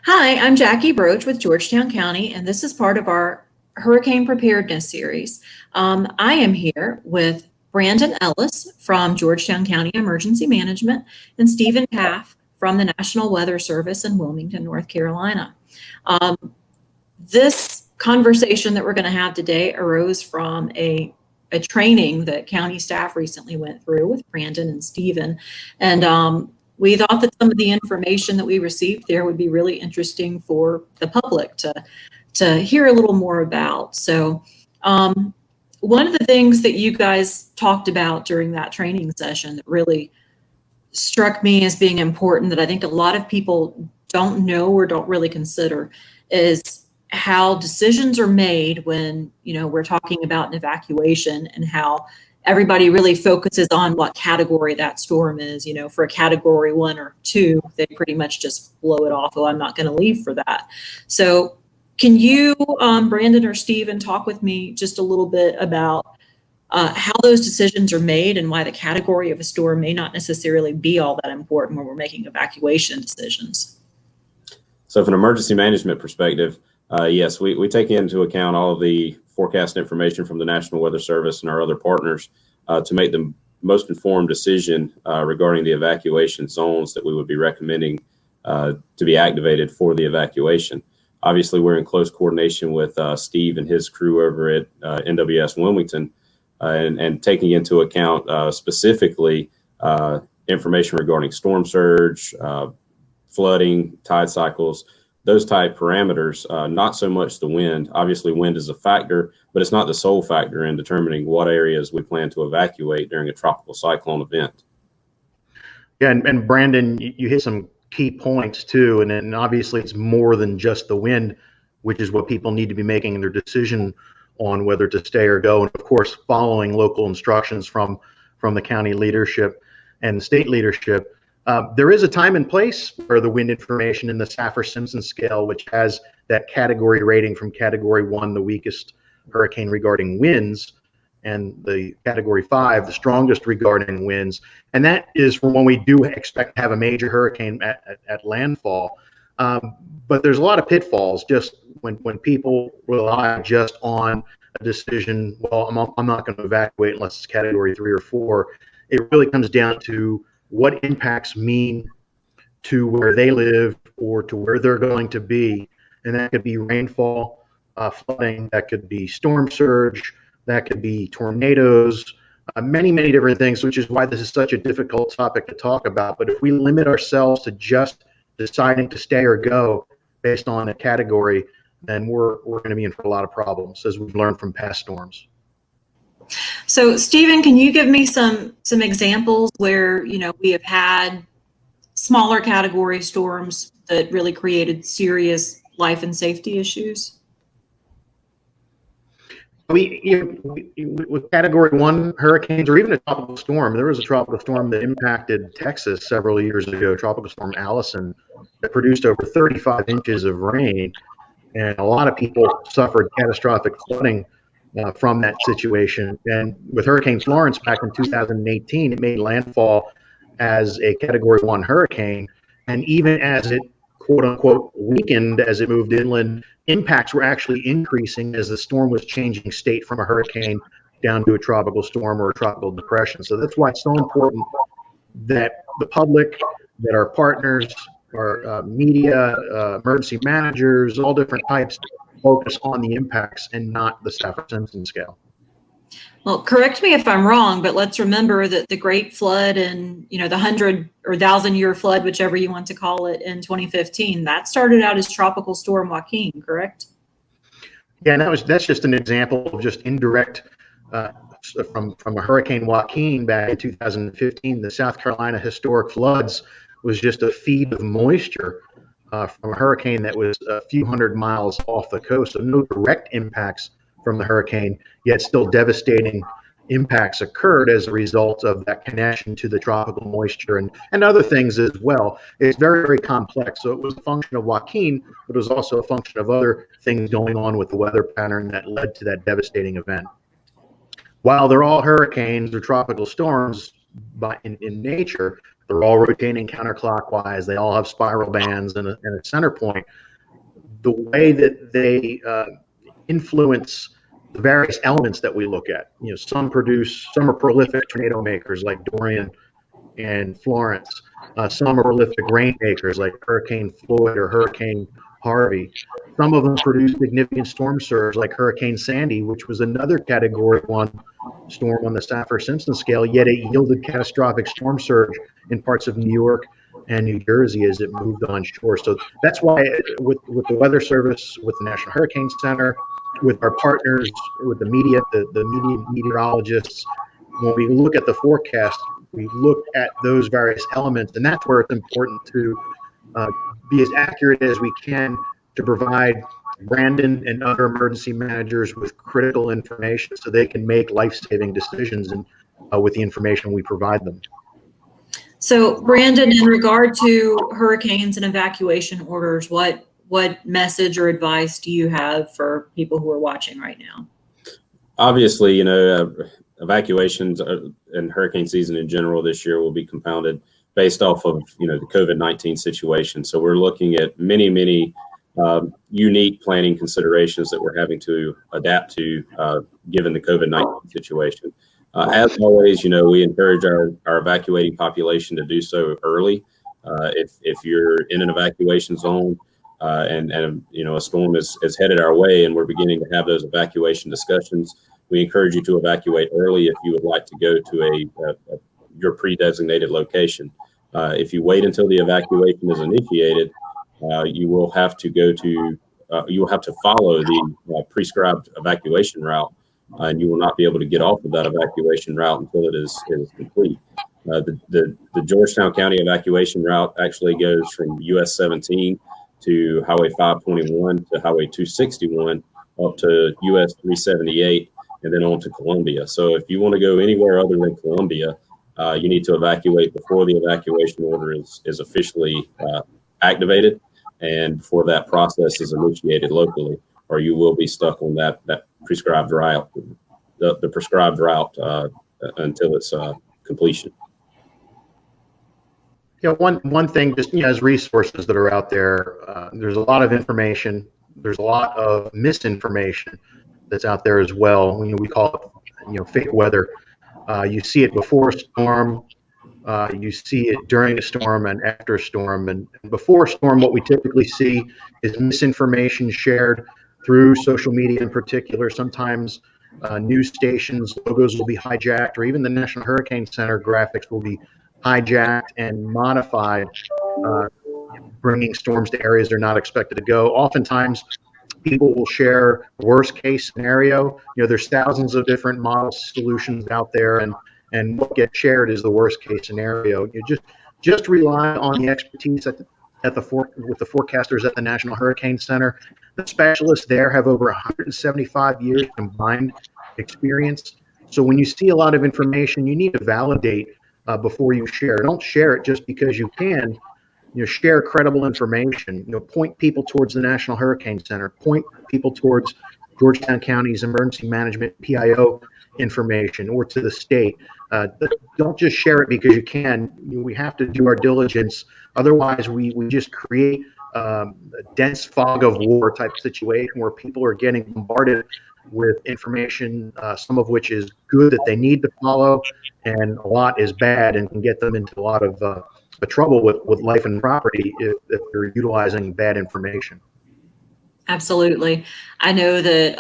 Hi, I'm Jackie Broach with Georgetown County, and this is part of our Hurricane Preparedness Series. I am here with Brandon Ellis from Georgetown County Emergency Management and Stephen Pfaff from the National Weather Service in Wilmington, North Carolina. Um, this conversation that we're going to have today arose from a training that county staff recently went through with Brandon and Stephen. And we thought that some of the information that we received there would be really interesting for the public to hear a little more about. So one of the things that you guys talked about during that training session that really struck me as being important, that I think a lot of people don't know or don't really consider, is how decisions are made when, we're talking about an evacuation, and how everybody really focuses on what category that storm is. For a category 1 or 2, they pretty much just blow it off. Oh, I'm not going to leave for that. So can you, Brandon or Stephen, talk with me just a little bit about how those decisions are made and why the category of a storm may not necessarily be all that important when we're making evacuation decisions? So from an emergency management perspective, yes, we take into account all of the forecast information from the National Weather Service and our other partners to make the most informed decision regarding the evacuation zones that we would be recommending to be activated for the evacuation. Obviously, we're in close coordination with Steve and his crew over at NWS Wilmington, and taking into account specifically information regarding storm surge, flooding, tide cycles, those type parameters, not so much the wind. Obviously, wind is a factor, but it's not the sole factor in determining what areas we plan to evacuate during a tropical cyclone event. Yeah, and Brandon, you hit some key points too, and obviously it's more than just the wind, which is what people need to be making their decision on whether to stay or go, and of course following local instructions from the county leadership and state leadership. There is a time and place for the wind information in the Saffir-Simpson scale, which has that category rating from category 1, the weakest hurricane regarding winds, and the category 5, the strongest regarding winds. And that is for when we do expect to have a major hurricane at landfall. But there's a lot of pitfalls just when people rely just on a decision, well, I'm not going to evacuate unless it's category 3 or 4. It really comes down to what impacts mean to where they live or to where they're going to be. And that could be rainfall, flooding, that could be storm surge, that could be tornadoes, many, many different things, which is why this is such a difficult topic to talk about. But if we limit ourselves to just deciding to stay or go based on a category, then we're going to be in for a lot of problems, as we've learned from past storms. So, Stephen, can you give me some examples where we have had smaller category storms that really created serious life and safety issues? With category 1 hurricanes, or even a tropical storm, there was a tropical storm that impacted Texas several years ago, Tropical Storm Allison, that produced over 35 inches of rain, and a lot of people suffered catastrophic flooding from that situation. And with Hurricane Florence back in 2018, it made landfall as a category 1 hurricane. And even as it, quote unquote, weakened as it moved inland, impacts were actually increasing as the storm was changing state from a hurricane down to a tropical storm or a tropical depression. So that's why it's so important that the public, that our partners, our media, emergency managers, all different types, focus on the impacts and not the Saffir-Simpson scale. Well, correct me if I'm wrong, but let's remember that the Great Flood and the 100 or 1,000-year flood, whichever you want to call it, in 2015, that started out as Tropical Storm Joaquin, correct? Yeah, and that's just an example of just indirect from a Hurricane Joaquin back in 2015. The South Carolina historic floods was just a feed of moisture from a hurricane that was a few hundred miles off the coast. So no direct impacts from the hurricane, yet still devastating impacts occurred as a result of that connection to the tropical moisture and other things as well. It's very, very complex. So it was a function of Joaquin, but it was also a function of other things going on with the weather pattern that led to that devastating event. While they're all hurricanes or tropical storms in nature, They're all rotating counterclockwise. They all have spiral bands and a center point. The way that they influence the various elements that we look at, some are prolific tornado makers like Dorian and Florence. Some are prolific rain makers like Hurricane Floyd or Hurricane Harvey. Some of them produce significant storm surge like Hurricane Sandy, which was another Category 1 storm on the Saffir-Simpson scale, yet it yielded catastrophic storm surge in parts of New York and New Jersey as it moved onshore. So that's why with the Weather Service, with the National Hurricane Center, with our partners, with the media, the meteorologists, when we look at the forecast, we look at those various elements, and that's where it's important to be as accurate as we can to provide Brandon and other emergency managers with critical information so they can make life-saving decisions and with the information we provide them. So, Brandon, in regard to hurricanes and evacuation orders, what message or advice do you have for people who are watching right now? Obviously, evacuations and hurricane season in general this year will be compounded based off of, the COVID-19 situation. So we're looking at many unique planning considerations that we're having to adapt to given the COVID-19 situation. As always, we encourage our evacuating population to do so early. If you're in an evacuation zone and a storm is headed our way and we're beginning to have those evacuation discussions, we encourage you to evacuate early if you would like to go to your pre-designated location. If you wait until the evacuation is initiated, you will have to follow the prescribed evacuation route, and you will not be able to get off of that evacuation route until it is complete. The Georgetown County evacuation route actually goes from US 17 to Highway 521 to Highway 261 up to US 378 and then on to Columbia. So if you want to go anywhere other than Columbia, you need to evacuate before the evacuation order is officially activated and before that process is initiated locally, or you will be stuck on that prescribed route, the prescribed route until its completion. One thing, just as resources that are out there, there's a lot of information. There's a lot of misinformation that's out there as well. We call it, fake weather. You see it before a storm. You see it during a storm and after a storm. And before a storm, what we typically see is misinformation shared through social media in particular. Sometimes news stations, logos will be hijacked, or even the National Hurricane Center graphics will be hijacked and modified, bringing storms to areas they're not expected to go. Oftentimes, people will share worst case scenario. There's thousands of different model solutions out there, and what gets shared is the worst case scenario. You just rely on the expertise with the forecasters at the National Hurricane Center. The specialists there have over 175 years combined experience. So when you see a lot of information, you need to validate before you share. Don't share it just because you can. Share credible information. Point people towards the National Hurricane Center. Point people towards Georgetown County's emergency management PIO information, or to the state. Don't just share it because you can. We have to do our diligence. Otherwise, we just create a dense fog of war type situation where people are getting bombarded with information, some of which is good that they need to follow, and a lot is bad and can get them into a lot of trouble with life and property if they're utilizing bad information. Absolutely. I know that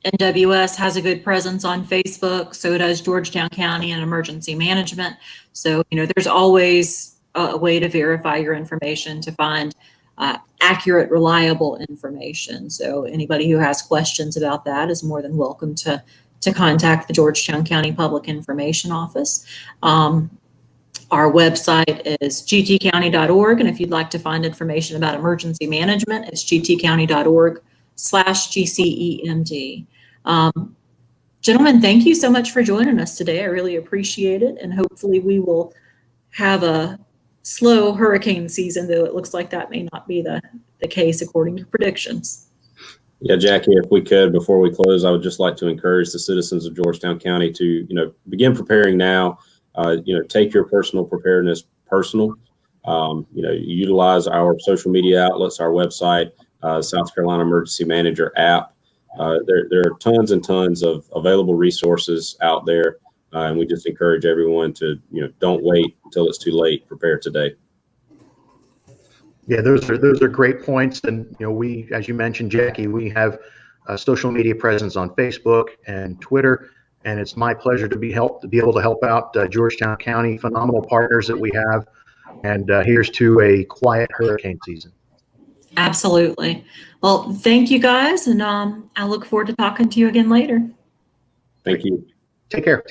NWS has a good presence on Facebook. So does Georgetown County and Emergency Management. So, there's always a way to verify your information to find accurate, reliable information. So anybody who has questions about that is more than welcome to contact the Georgetown County Public Information Office. Our website is gtcounty.org, and if you'd like to find information about emergency management, it's gtcounty.org/GCEMD. Gentlemen, thank you so much for joining us today. I really appreciate it, and hopefully we will have a slow hurricane season, though it looks like that may not be the case according to predictions. Yeah, Jackie, if we could, before we close, I would just like to encourage the citizens of Georgetown County to, begin preparing now take your personal preparedness personal. Utilize our social media outlets, our website, South Carolina Emergency Manager app. There are tons and tons of available resources out there, and we just encourage everyone to, don't wait until it's too late. Prepare today. Yeah, those are great points. And we, as you mentioned, Jackie, we have a social media presence on Facebook and Twitter, and it's my pleasure to be able to help out Georgetown County, phenomenal partners that we have. And here's to a quiet hurricane season. Absolutely. Well, thank you guys, and I look forward to talking to you again later. Thank you. Take care.